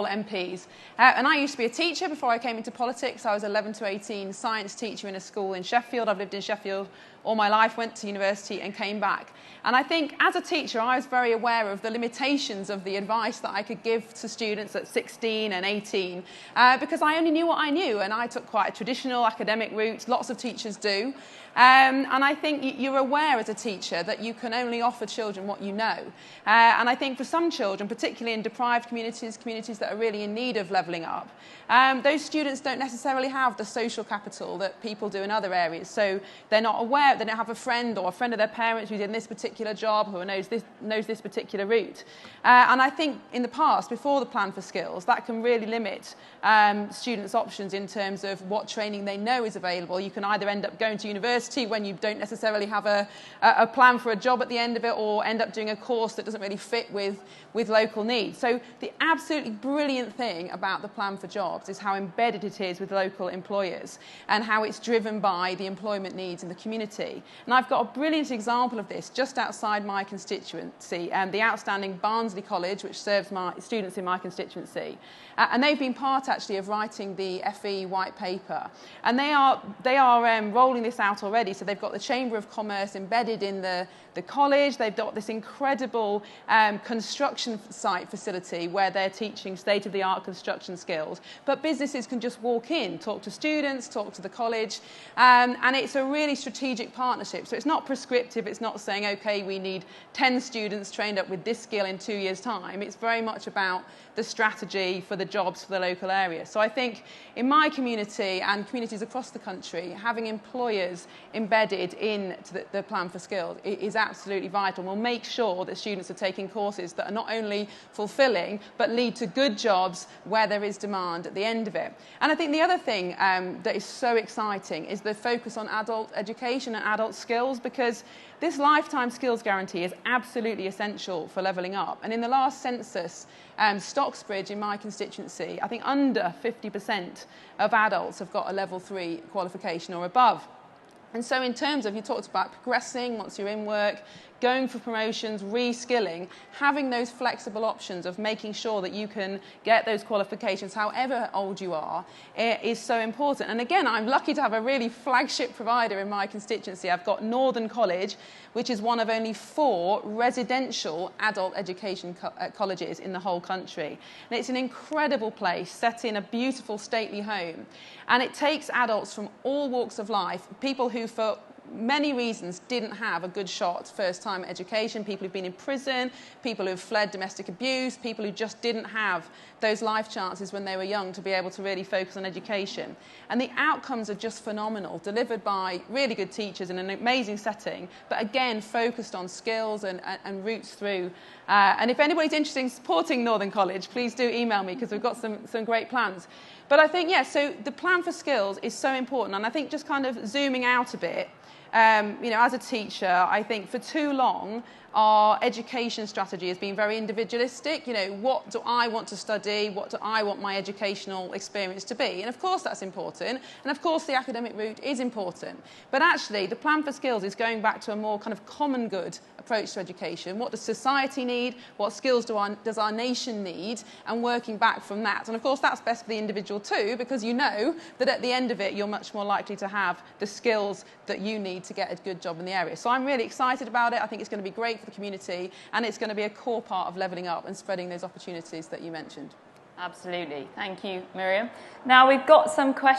MPs. And I used to be a teacher before I came into politics. I was 11 to 18 science teacher in a school in Sheffield. I've lived in Sheffield all my life, went to university and came back. And I think as a teacher, I was very aware of the limitations of the advice that I could give to students at 16 and 18 because I only knew what I knew, and I took quite a traditional academic route. Lots of teachers do. And I think you're aware as a teacher that you can only offer children what you know. And I think for some children, particularly in deprived communities, communities that are really in need of levelling up, those students don't necessarily have the social capital that people do in other areas. So they're not aware, they don't have a friend or a friend of their parents who's in this particular job, who knows this particular route. And I think in the past, before the plan for skills, that can really limit students' options in terms of what training they know is available. You can either end up going to university when you don't necessarily have a plan for a job at the end of it, or end up doing a course that doesn't really fit with local needs. So the absolutely brilliant thing about the plan for jobs is how embedded it is with local employers and how it's driven by the employment needs in the community. And I've got a brilliant example of this just outside my constituency, the outstanding Barnsley College, which serves my students in my constituency. And they've been part actually of writing the FE white paper. And they are rolling this out already. So they've got the Chamber of Commerce embedded in the college. They've got this incredible construction site facility where they're teaching state-of-the-art construction skills. But businesses can just walk in, talk to students, talk to the college. And it's a really strategic partnership. So it's not prescriptive. It's not saying, OK, we need 10 students trained up with this skill in 2 years' time. It's very much about the strategy for the jobs for the local area. So I think in my community and communities across the country, having employers embedded into the plan for skills is absolutely vital. We'll make sure that students are taking courses that are not only fulfilling, but lead to good jobs where there is demand at the end of it. And I think the other thing that is so exciting is the focus on adult education and adult skills, because this lifetime skills guarantee is absolutely essential for levelling up. And in the last census, Stocksbridge in my constituency, I think under 50% of adults have got a level 3 qualification or above. And so in terms of, you talked about progressing once you're in work, going for promotions, reskilling, having those flexible options of making sure that you can get those qualifications however old you are is so important. And again, I'm lucky to have a really flagship provider in my constituency. I've got Northern College, which is one of only 4 residential adult education colleges in the whole country. And it's an incredible place set in a beautiful stately home. And it takes adults from all walks of life, people who for many reasons didn't have a good shot first time at education, people who've been in prison, people who've fled domestic abuse, people who just didn't have those life chances when they were young to be able to really focus on education. And the outcomes are just phenomenal, delivered by really good teachers in an amazing setting, but again focused on skills and routes through. And if anybody's interested in supporting Northern College, please do email me, because we've got some great plans. But I think, so the plan for skills is so important. And I think just kind of zooming out a bit, as a teacher, I think for too long, our education strategy has been very individualistic. What do I want to study? What do I want my educational experience to be? And of course that's important. And of course the academic route is important. But actually the plan for skills is going back to a more kind of common good approach to education. What does society need? What skills does our nation need? And working back from that. And of course that's best for the individual too, because you know that at the end of it you're much more likely to have the skills that you need to get a good job in the area. So I'm really excited about it. I think it's going to be great for the community, and it's going to be a core part of levelling up and spreading those opportunities that you mentioned. Absolutely. Thank you, Miriam. Now we've got some questions.